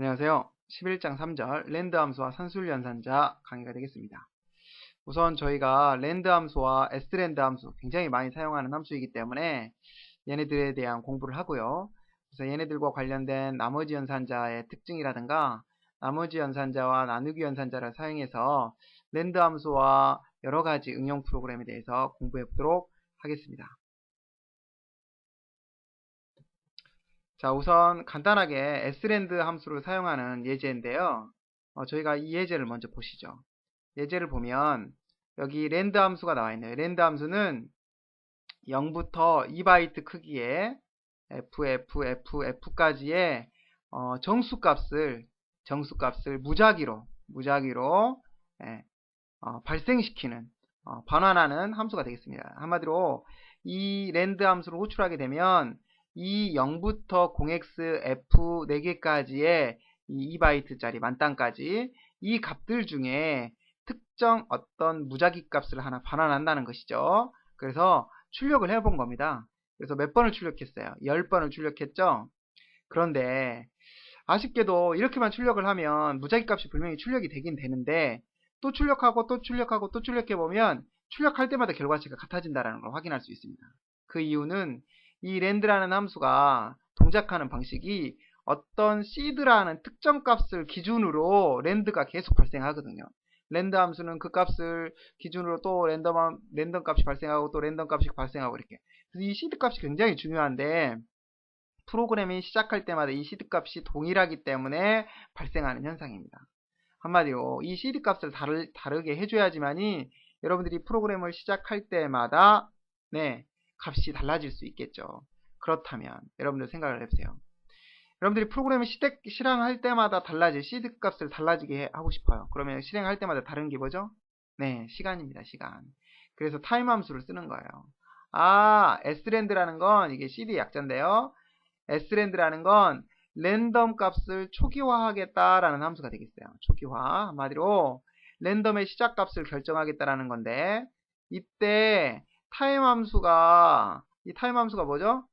안녕하세요. 11장 3절 랜드 함수와 산술 연산자 강의가 되겠습니다. 우선 저희가 랜드 함수와 s랜드 함수 굉장히 많이 사용하는 함수이기 때문에 얘네들에 대한 공부를 하고요. 그래서 얘네들과 관련된 나머지 연산자의 특징이라든가 나머지 연산자와 나누기 연산자를 사용해서 랜드 함수와 여러 가지 응용 프로그램에 대해서 공부해 보도록 하겠습니다. 자, 우선 간단하게 s랜드 함수를 사용하는 예제인데요. 저희가 이 예제를 먼저 보시죠. 예제를 보면 여기 랜드 함수가 나와 있네요. 랜드 함수는 0부터 2바이트 크기의 f까지의 정수값을 무작위로 발생시키는 반환하는 함수가 되겠습니다. 한마디로 이 랜드 함수를 호출하게 되면 이 0부터 0x f 4개까지의 이 2바이트짜리 만땅까지 이 값들 중에 특정 어떤 무작위 값을 하나 반환한다는 것이죠. 그래서 출력을 해본 겁니다. 그래서 몇 번을 출력했어요? 10번을 출력했죠. 그런데 아쉽게도 이렇게만 출력을 하면 무작위 값이 분명히 출력이 되긴 되는데 또 출력하고 또 출력하고 또 출력해보면 출력할 때마다 결과치가 같아진다는 걸 확인할 수 있습니다. 그 이유는 이 랜드라는 함수가 동작하는 방식이 어떤 seed라는 특정 값을 기준으로 랜드가 계속 발생하거든요. 랜드 함수는 그 값을 기준으로 또 랜덤 값이 발생하고 또 랜덤 값이 발생하고 이렇게. 그래서 이 seed 값이 굉장히 중요한데 프로그램이 시작할 때마다 이 seed 값이 동일하기 때문에 발생하는 현상입니다. 한마디로 이 seed 값을 다르게 해줘야지만이 여러분들이 프로그램을 시작할 때마다 값이 달라질 수 있겠죠. 그렇다면 여러분들 생각을 해보세요. 여러분들이 프로그램을 실행할 때마다 달라질 seed 값을 달라지게 하고 싶어요. 그러면 실행할 때마다 다른 게 뭐죠? 시간입니다. 시간. 그래서 타임 함수를 쓰는 거예요. s랜드라는 건 이게 seed의 약자인데요. s랜드라는 건 랜덤 값을 초기화하겠다라는 함수가 되겠어요. 초기화. 한마디로 랜덤의 시작 값을 결정하겠다라는 건데 이때 타임 함수가 뭐죠?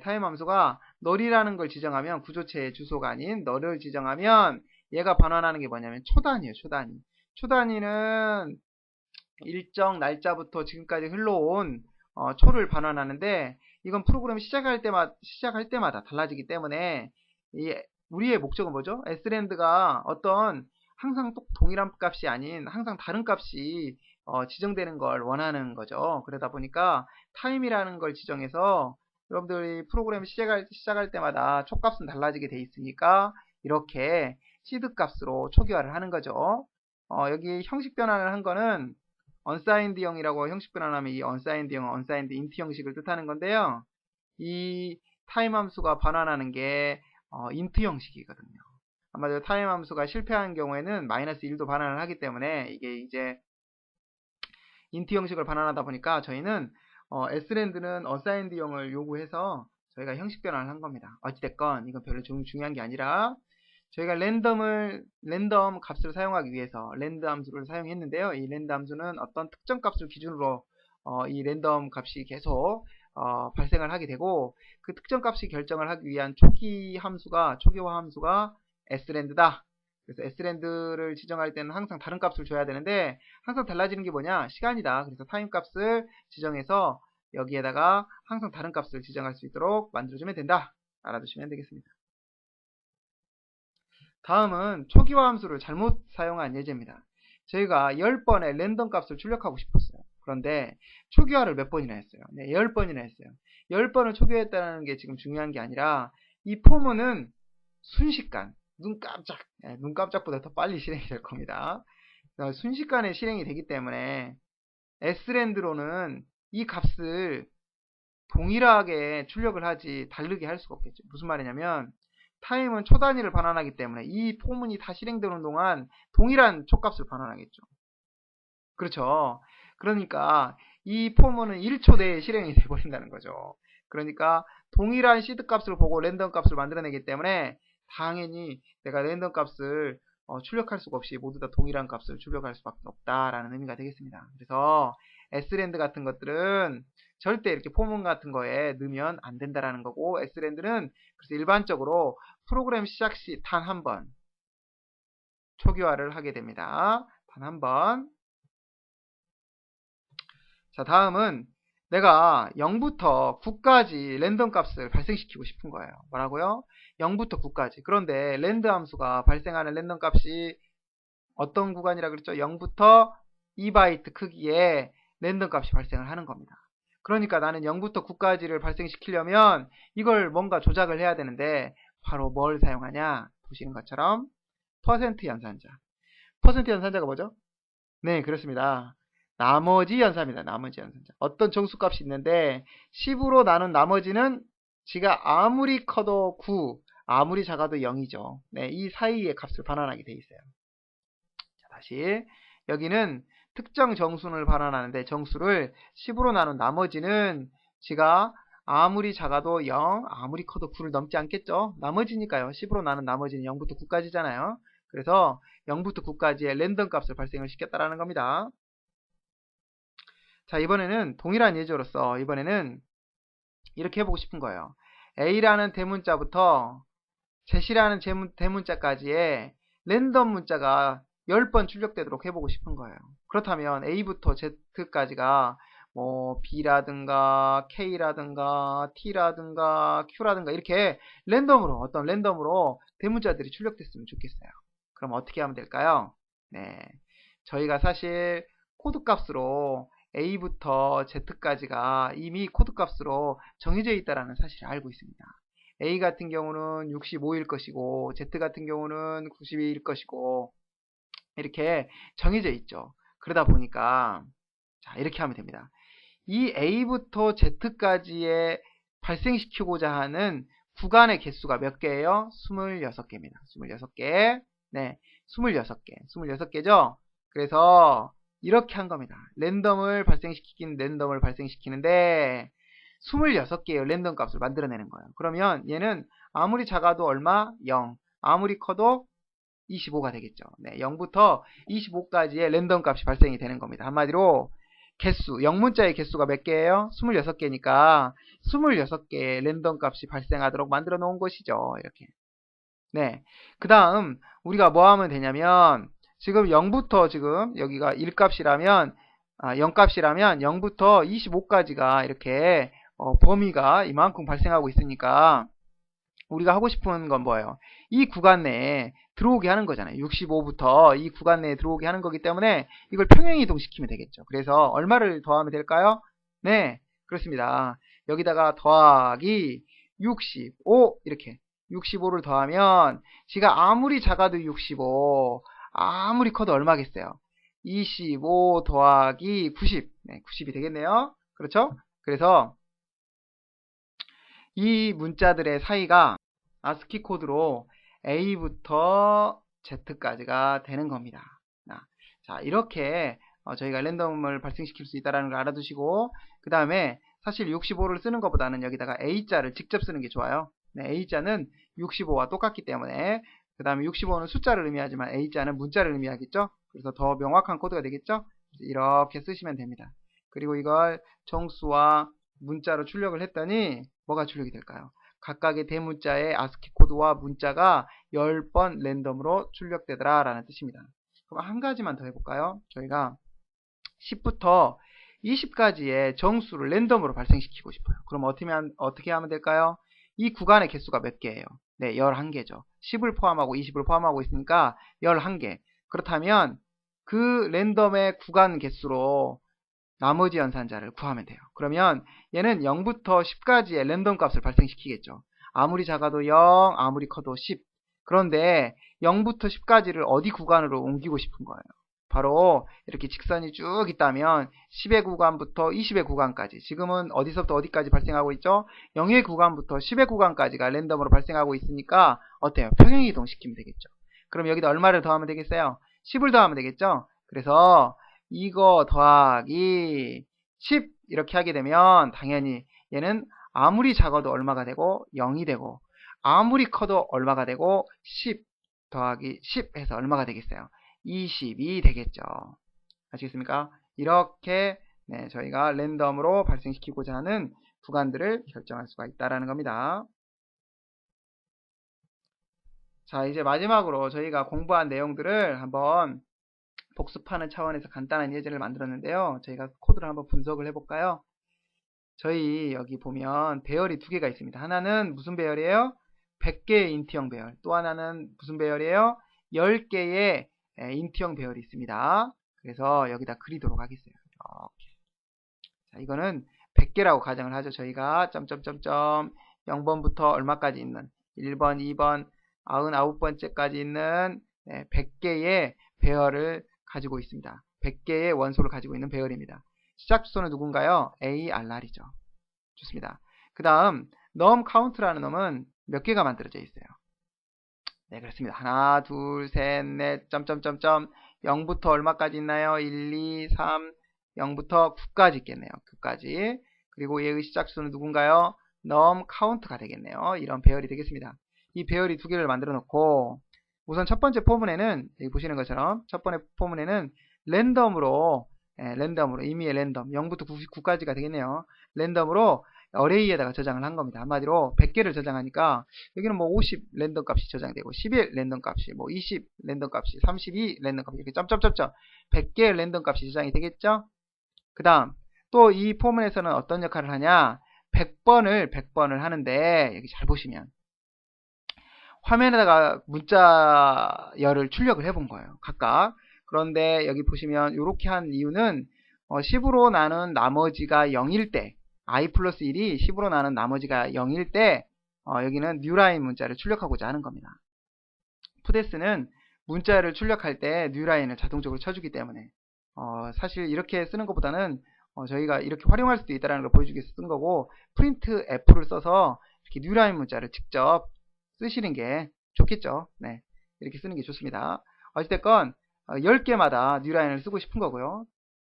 타임 함수가 널이라는 걸 지정하면 구조체의 주소가 아닌 널을 지정하면 얘가 반환하는 게 뭐냐면 초단위예요. 초단위는 일정 날짜부터 지금까지 흘러온 초를 반환하는데 이건 프로그램 시작할 때마다 달라지기 때문에 우리의 목적은 뭐죠? s랜드가 어떤 항상 동일한 값이 아닌 항상 다른 값이 지정되는 걸 원하는 거죠. 그러다 보니까 타임이라는 걸 지정해서 여러분들이 프로그램 시작할 때마다 초값은 달라지게 돼 있으니까 이렇게 시드 값으로 초기화를 하는 거죠. 여기 형식 변환을 한 거는 unsigned형이라고 형식 변환하면 이 unsigned형은 unsigned int 형식을 뜻하는 건데요. 이 타임 함수가 반환하는 게 int 형식이거든요. 아마도 타임 함수가 실패하는 경우에는 마이너스 1도 반환을 하기 때문에 이게 이제 int 형식을 반환하다 보니까 저희는 s랜드는 unsigned형을 요구해서 저희가 형식 변환을 한 겁니다. 어찌됐건 이건 별로 중요한 게 아니라 저희가 랜덤 값을 사용하기 위해서 랜드 함수를 사용했는데요. 이 랜드 함수는 어떤 특정 값을 기준으로 이 랜덤 값이 계속 발생을 하게 되고 그 특정 값이 결정을 하기 위한 초기화 함수가 s랜드다. 그래서 s랜드를 지정할 때는 항상 다른 값을 줘야 되는데 항상 달라지는 게 뭐냐? 시간이다. 그래서 타임 값을 지정해서 여기에다가 항상 다른 값을 지정할 수 있도록 만들어주면 된다. 알아두시면 되겠습니다. 다음은 초기화 함수를 잘못 사용한 예제입니다. 저희가 10번의 랜덤 값을 출력하고 싶었어요. 그런데 초기화를 몇 번이나 했어요? 10번이나 했어요. 10번을 초기화했다는 게 지금 중요한 게 아니라 이 포문은 순식간, 눈 깜짝보다 더 빨리 실행이 될 겁니다. 순식간에 실행이 되기 때문에 s랜드로는 이 값을 동일하게 출력을 하지 다르게 할 수가 없겠죠. 무슨 말이냐면 타임은 초 단위를 반환하기 때문에 이 포문이 다 실행되는 동안 동일한 초값을 반환하겠죠. 그렇죠. 그러니까 이 포문은 1초 내에 실행이 돼버린다는 거죠. 그러니까 동일한 시드 값을 보고 랜덤 값을 만들어내기 때문에 당연히 내가 랜덤 값을 출력할 수가 없이 모두 다 동일한 값을 출력할 수밖에 없다라는 의미가 되겠습니다. 그래서 s랜드 같은 것들은 절대 이렇게 포문 같은 거에 넣으면 안 된다라는 거고 s랜드는 그래서 일반적으로 프로그램 시작 시 단 한 번 초기화를 하게 됩니다. 단 한 번. 자, 다음은 내가 0부터 9까지 랜덤 값을 발생시키고 싶은 거예요. 뭐라고요? 0부터 9까지. 그런데 랜드 함수가 발생하는 랜덤 값이 어떤 구간이라 그랬죠? 0부터 2바이트 크기의 랜덤 값이 발생을 하는 겁니다. 그러니까 나는 0부터 9까지를 발생시키려면 이걸 뭔가 조작을 해야 되는데 바로 뭘 사용하냐? 보시는 것처럼 퍼센트 연산자. 퍼센트 연산자가 뭐죠? 네, 그렇습니다. 나머지 연산입니다. 나머지 연산자. 어떤 정수값이 있는데 10으로 나눈 나머지는 지가 아무리 커도 9, 아무리 작아도 0이죠. 네, 이 사이의 값을 반환하게 돼 있어요. 자, 다시 여기는 특정 정수를 반환하는데 정수를 10으로 나눈 나머지는 지가 아무리 작아도 0, 아무리 커도 9를 넘지 않겠죠. 나머지니까요. 10으로 나눈 나머지는 0부터 9까지잖아요. 그래서 0부터 9까지의 랜덤 값을 발생을 시켰다라는 겁니다. 자, 이번에는 동일한 예제로서 이번에는 이렇게 해보고 싶은 거예요. A라는 대문자부터 Z라는 대문자까지의 랜덤 문자가 10번 출력되도록 해보고 싶은 거예요. 그렇다면 A부터 Z까지가 뭐 B라든가 K라든가 T라든가 Q라든가 이렇게 랜덤으로 어떤 랜덤으로 대문자들이 출력됐으면 좋겠어요. 그럼 어떻게 하면 될까요? 네, 저희가 사실 코드 값으로 A부터 Z까지가 이미 코드 값으로 정해져 있다는 사실을 알고 있습니다. A 같은 경우는 65일 것이고 Z 같은 경우는 92일 것이고 이렇게 정해져 있죠. 그러다 보니까 자, 이렇게 하면 됩니다. 이 A부터 Z까지의 발생시키고자 하는 구간의 개수가 몇 개예요? 26개입니다. 26개. 네, 26개. 26개죠? 그래서 이렇게 한 겁니다. 랜덤을 발생시키는데 26개의 랜덤 값을 만들어내는 거예요. 그러면 얘는 아무리 작아도 얼마? 0. 아무리 커도 25가 되겠죠. 네, 0부터 25까지의 랜덤 값이 발생이 되는 겁니다. 한마디로 개수, 0문자의 개수가 몇 개예요? 26개니까 26개의 랜덤 값이 발생하도록 만들어 놓은 것이죠. 이렇게. 네. 그 다음 우리가 뭐 하면 되냐면 지금 0부터 지금 여기가 1값이라면 0값이라면 0부터 25까지가 이렇게 범위가 이만큼 발생하고 있으니까 우리가 하고 싶은 건 뭐예요? 이 구간 내에 들어오게 하는 거잖아요. 65부터 이 구간 내에 들어오게 하는 거기 때문에 이걸 평행이동 시키면 되겠죠. 그래서 얼마를 더하면 될까요? 네, 그렇습니다. 여기다가 더하기 65 이렇게 65를 더하면 지가 아무리 작아도 65, 아무리 커도 얼마겠어요? 25 더하기 90, 네, 90이 되겠네요. 그렇죠? 그래서 이 문자들의 사이가 ASCII 코드로 A부터 Z까지가 되는 겁니다. 자, 이렇게 저희가 랜덤을 발생시킬 수 있다는 걸 알아두시고 그 다음에 사실 65를 쓰는 것보다는 여기다가 A자를 직접 쓰는 게 좋아요. 네, A자는 65와 똑같기 때문에 그 다음에 65는 숫자를 의미하지만 A자는 문자를 의미하겠죠. 그래서 더 명확한 코드가 되겠죠. 이렇게 쓰시면 됩니다. 그리고 이걸 정수와 문자로 출력을 했더니 뭐가 출력이 될까요? 각각의 대문자의 ASCII 코드와 문자가 10번 랜덤으로 출력되더라 라는 뜻입니다. 그럼 한 가지만 더 해볼까요? 저희가 10부터 20까지의 정수를 랜덤으로 발생시키고 싶어요. 그럼 어떻게 하면 될까요? 이 구간의 개수가 몇 개예요? 네, 11개죠. 10을 포함하고 20을 포함하고 있으니까 11개. 그렇다면 그 랜덤의 구간 개수로 나머지 연산자를 구하면 돼요. 그러면 얘는 0부터 10까지의 랜덤 값을 발생시키겠죠. 아무리 작아도 0, 아무리 커도 10. 그런데 0부터 10까지를 어디 구간으로 옮기고 싶은 거예요. 바로 이렇게 직선이 쭉 있다면 10의 구간부터 20의 구간까지, 지금은 어디서부터 어디까지 발생하고 있죠? 0의 구간부터 10의 구간까지가 랜덤으로 발생하고 있으니까 어때요? 평행이동 시키면 되겠죠. 그럼 여기다 얼마를 더하면 되겠어요? 10을 더하면 되겠죠. 그래서 이거 더하기 10 이렇게 하게 되면 당연히 얘는 아무리 작아도 얼마가 되고 0이 되고 아무리 커도 얼마가 되고 10 더하기 10 해서 얼마가 되겠어요? 20이 되겠죠. 아시겠습니까? 이렇게 네, 저희가 랜덤으로 발생시키고자 하는 구간들을 결정할 수가 있다는 겁니다. 자, 이제 마지막으로 저희가 공부한 내용들을 한번 복습하는 차원에서 간단한 예제를 만들었는데요. 저희가 코드를 한번 분석을 해볼까요? 저희 여기 보면 배열이 두 개가 있습니다. 하나는 무슨 배열이에요? 100개의 인트형 배열. 또 하나는 무슨 배열이에요? 10개의 인트형 배열이 있습니다. 그래서 여기다 그리도록 하겠어요. 이렇게. 자, 이거는 100개라고 가정을 하죠. 저희가 점점점점 0번부터 얼마까지 있는 1번, 2번, 99번째까지 있는 100개의 배열을 가지고 있습니다. 100개의 원소를 가지고 있는 배열입니다. 시작 주소는 누군가요? ARR이죠. 좋습니다. 그 다음 num count라는 놈은 몇 개가 만들어져 있어요? 네, 그렇습니다. 하나, 둘, 셋, 넷, 점점점점 0부터 얼마까지 있나요? 1, 2, 3, 0부터 9까지 있겠네요. 9까지. 그리고 얘의 시작 주소는 누군가요? num count가 되겠네요. 이런 배열이 되겠습니다. 이 배열이 두 개를 만들어 놓고 우선 첫 번째 포문에는 여기 보시는 것처럼 첫 번째 포문에는 랜덤으로 임의의 랜덤 0부터 9까지가 되겠네요. 랜덤으로 어레이에다가 저장을 한 겁니다. 한마디로 100개를 저장하니까 여기는 뭐 50 랜덤 값이 저장되고 11 랜덤 값이 뭐 20 랜덤 값이 32 랜덤 값이 이렇게 점점점점 100개의 랜덤 값이 저장이 되겠죠. 그 다음 또 이 포문에서는 어떤 역할을 하냐 100번을 하는데 여기 잘 보시면 화면에다가 문자열을 출력을 해본 거예요. 각각. 그런데 여기 보시면 이렇게 한 이유는 10으로 나눈 나머지가 0일 때 i 플러스 1이 10으로 나눈 나머지가 0일 때 여기는 뉴라인 문자를 출력하고자 하는 겁니다. 푸데스는 문자를 출력할 때 뉴라인을 자동적으로 쳐주기 때문에 사실 이렇게 쓰는 것보다는 저희가 이렇게 활용할 수도 있다는 걸 보여주기 위해서 쓴 거고 프린트 F를 써서 이렇게 뉴라인 문자를 직접 쓰시는 게 좋겠죠. 네, 이렇게 쓰는 게 좋습니다. 어찌됐건 10개마다 뉴라인을 쓰고 싶은 거고요.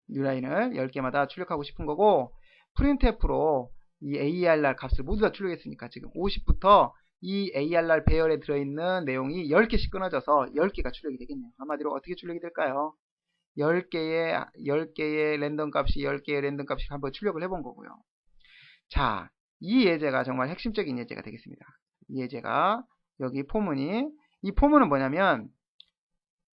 뉴라인을 10개마다 출력하고 싶은 거고 printf로 이 ARR 값을 모두 다 출력했으니까 지금 50부터 이 ARR 배열에 들어있는 내용이 10개씩 끊어져서 10개가 출력이 되겠네요. 한마디로 어떻게 출력이 될까요? 10개의 랜덤 값이 10개의 랜덤 값이 한번 출력을 해본 거고요. 자, 이 예제가 정말 핵심적인 예제가 되겠습니다. 이 예제가 여기 이 포문은 뭐냐면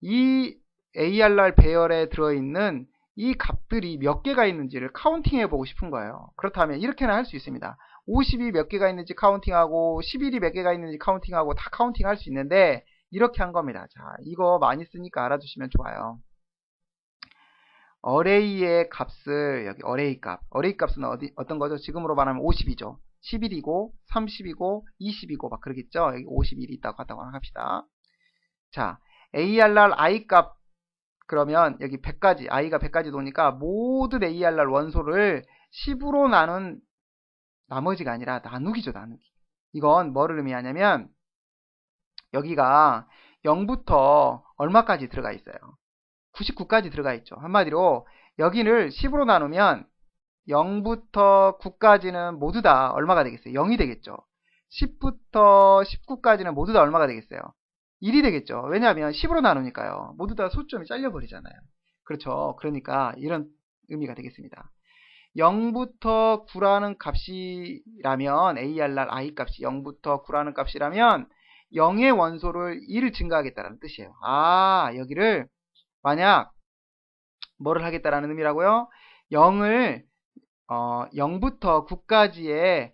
이 ARR 배열에 들어있는 이 값들이 몇 개가 있는지를 카운팅 해보고 싶은 거예요. 그렇다면 이렇게는 할 수 있습니다. 50이 몇 개가 있는지 카운팅하고 11이 몇 개가 있는지 카운팅하고 다 카운팅 할 수 있는데 이렇게 한 겁니다. 자, 이거 많이 쓰니까 알아두시면 좋아요. 어레이의 값을 여기 어레이 값은 어떤 거죠? 지금으로 말하면 50이죠. 11이고 30이고 20이고 막 그러겠죠. 여기 51이 있다고 하다고 합시다. 자, ARR I 값 그러면 여기 100가지 i가 100가지 도니까 모든 ARR 원소를 10으로 나눈 나머지가 아니라 나누기죠. 나누기. 이건 뭐를 의미하냐면 여기가 0부터 얼마까지 들어가 있어요? 99까지 들어가 있죠. 한마디로 여기를 10으로 나누면 0부터 9까지는 모두 다 얼마가 되겠어요? 0이 되겠죠. 10부터 19까지는 모두 다 얼마가 되겠어요? 1이 되겠죠. 왜냐하면 10으로 나누니까요. 모두 다 소점이 잘려버리잖아요. 그렇죠. 그러니까 이런 의미가 되겠습니다. 0부터 9라는 값이라면 ARR I 값이 0부터 9라는 값이라면 0의 원소를 1을 증가하겠다는 뜻이에요. 아, 여기를 만약 뭐를 하겠다라는 의미라고요? 0부터 9까지의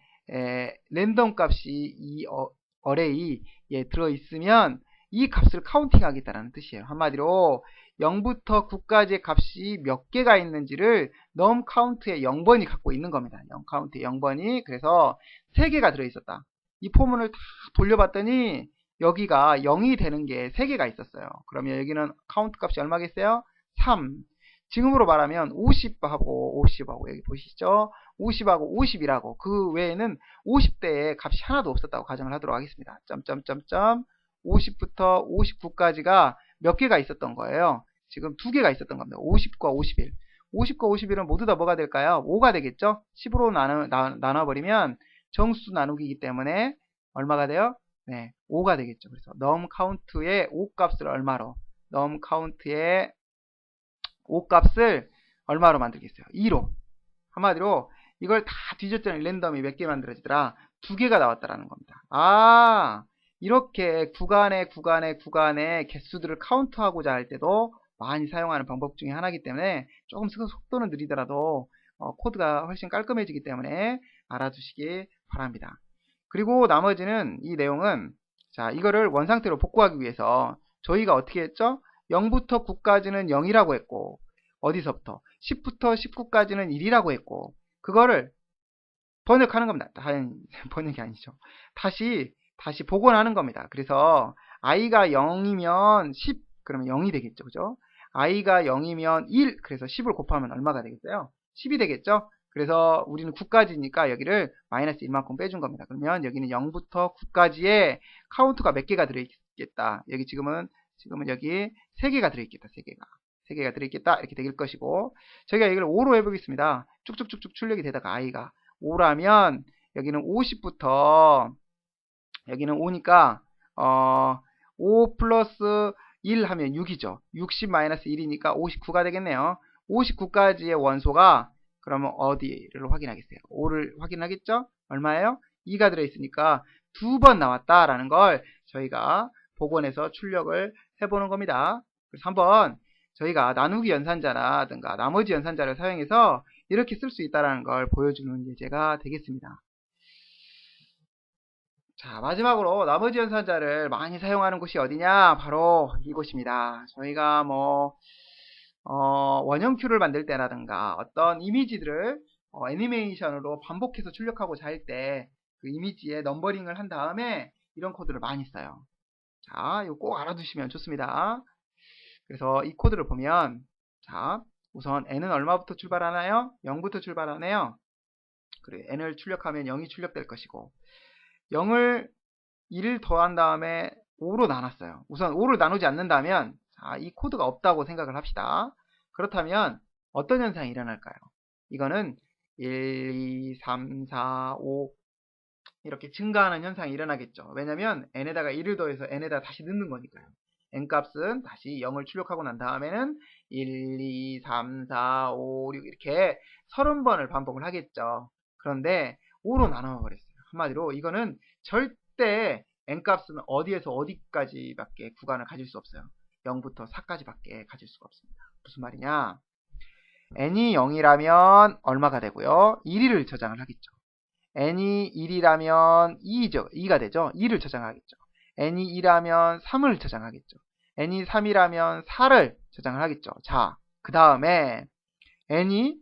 랜덤 값이 이 어레이에 들어있으면 이 값을 카운팅 하겠다라는 뜻이에요. 한마디로 0부터 9까지의 값이 몇 개가 있는지를 num count의 0번이 갖고 있는 겁니다. num count의 0번이 그래서 3개가 들어있었다. 이 포문을 다 돌려봤더니 여기가 0이 되는 게 3개가 있었어요. 그러면 여기는 카운트 값이 얼마겠어요? 3. 지금으로 말하면 50하고 여기 보시죠? 50하고 50이라고 그 외에는 50대의 값이 하나도 없었다고 가정을 하도록 하겠습니다. 50부터 59까지가 몇 개가 있었던 거예요? 지금 2개가 있었던 겁니다. 50과 51. 50과 51은 모두 다 뭐가 될까요? 5가 되겠죠? 10으로 나눠버리면 정수 나누기이기 때문에 얼마가 돼요? 네, 5가 되겠죠. 그래서 num count의 5 값을 얼마로? num count의 5 값을 얼마로 만들겠어요? 2로. 한마디로 이걸 다 뒤졌더니 랜덤이 몇 개 만들어지더라? 2개가 나왔다라는 겁니다. 아, 이렇게 구간의 개수들을 카운트하고자 할 때도 많이 사용하는 방법 중에 하나이기 때문에 조금 속도는 느리더라도 코드가 훨씬 깔끔해지기 때문에 알아두시기 바랍니다. 그리고 나머지는 이 내용은 자, 이거를 원상태로 복구하기 위해서 저희가 어떻게 했죠? 0부터 9까지는 0이라고 했고 어디서부터? 10부터 19까지는 1이라고 했고 그거를 번역하는 겁니다. 번역이 아니죠. 다시 복원하는 겁니다. 그래서 i가 0이면 10 그러면 0이 되겠죠. 그죠? i가 0이면 1 그래서 10을 곱하면 얼마가 되겠어요? 10이 되겠죠? 그래서 우리는 9까지니까 여기를 마이너스 1만큼 빼준 겁니다. 그러면 여기는 0부터 9까지의 카운트가 몇 개가 들어있겠다. 여기 지금은 여기 3개가 들어있겠다. 3개가 들어있겠다. 이렇게 될 것이고 저희가 여기를 5로 해보겠습니다. 쭉쭉쭉쭉 출력이 되다가 i가 5라면 여기는 50부터 여기는 5니까 5 플러스 1 하면 6이죠. 60 마이너스 1이니까 59가 되겠네요. 59까지의 원소가 그러면 어디를 확인하겠어요? 5를 확인하겠죠? 얼마예요? 2가 들어있으니까 2번 나왔다라는 걸 저희가 복원해서 출력을 해보는 겁니다. 그래서 한번 저희가 나누기 연산자라든가 나머지 연산자를 사용해서 이렇게 쓸 수 있다는 걸 보여주는 예제가 되겠습니다. 자, 마지막으로 나머지 연산자를 많이 사용하는 곳이 어디냐? 바로 이곳입니다. 저희가 원형 큐를 만들 때라든가 어떤 이미지들을 애니메이션으로 반복해서 출력하고자 할 때 그 이미지에 넘버링을 한 다음에 이런 코드를 많이 써요. 자, 이거 꼭 알아두시면 좋습니다. 그래서 이 코드를 보면 자, 우선 n은 얼마부터 출발하나요? 0부터 출발하네요. 그래, n을 출력하면 0이 출력될 것이고 0을 1을 더한 다음에 5로 나눴어요. 우선 5를 나누지 않는다면 자, 이 코드가 없다고 생각을 합시다. 그렇다면 어떤 현상이 일어날까요? 이거는 1, 2, 3, 4, 5 이렇게 증가하는 현상이 일어나겠죠. 왜냐면 n에다가 1을 더해서 n에다 다시 넣는 거니까요. n값은 다시 0을 출력하고 난 다음에는 1, 2, 3, 4, 5, 6 이렇게 30번을 반복을 하겠죠. 그런데 5로 나눠 버렸어요. 한마디로 이거는 절대 n값은 어디에서 어디까지밖에 구간을 가질 수 없어요. 0부터 4까지밖에 가질 수가 없습니다. 무슨 말이냐? n이 0이라면 얼마가 되고요? 1을 저장을 하겠죠. n이 1이라면 2가 되죠. 2를 저장하겠죠. n이 2라면 3을 저장하겠죠. n이 3이라면 4를 저장을 하겠죠. 자, 그 다음에 n이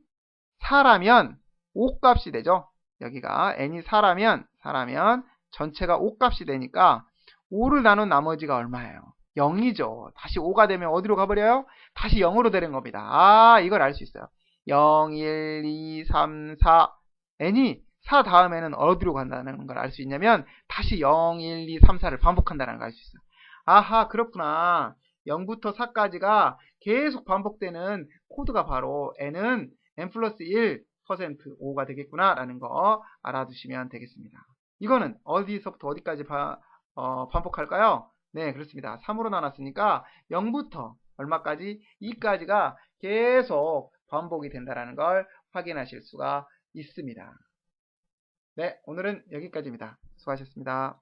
4라면 5 값이 되죠. 여기가 n이 4라면 전체가 5 값이 되니까 5를 나눈 나머지가 얼마예요? 0이죠. 다시 5가 되면 어디로 가버려요? 다시 0으로 되는 겁니다. 아, 이걸 알 수 있어요. 0, 1, 2, 3, 4 n이 4 다음에는 어디로 간다는 걸 알 수 있냐면 다시 0, 1, 2, 3, 4를 반복한다는 걸 알 수 있어요. 아하, 그렇구나. 0부터 4까지가 계속 반복되는 코드가 바로 n은 n 플러스 1% 5가 되겠구나 라는 거 알아두시면 되겠습니다. 이거는 어디서부터 어디까지 반복할까요? 네, 그렇습니다. 3으로 나눴으니까 0부터 얼마까지? 2까지가 계속 반복이 된다는 걸 확인하실 수가 있습니다. 네, 오늘은 여기까지입니다. 수고하셨습니다.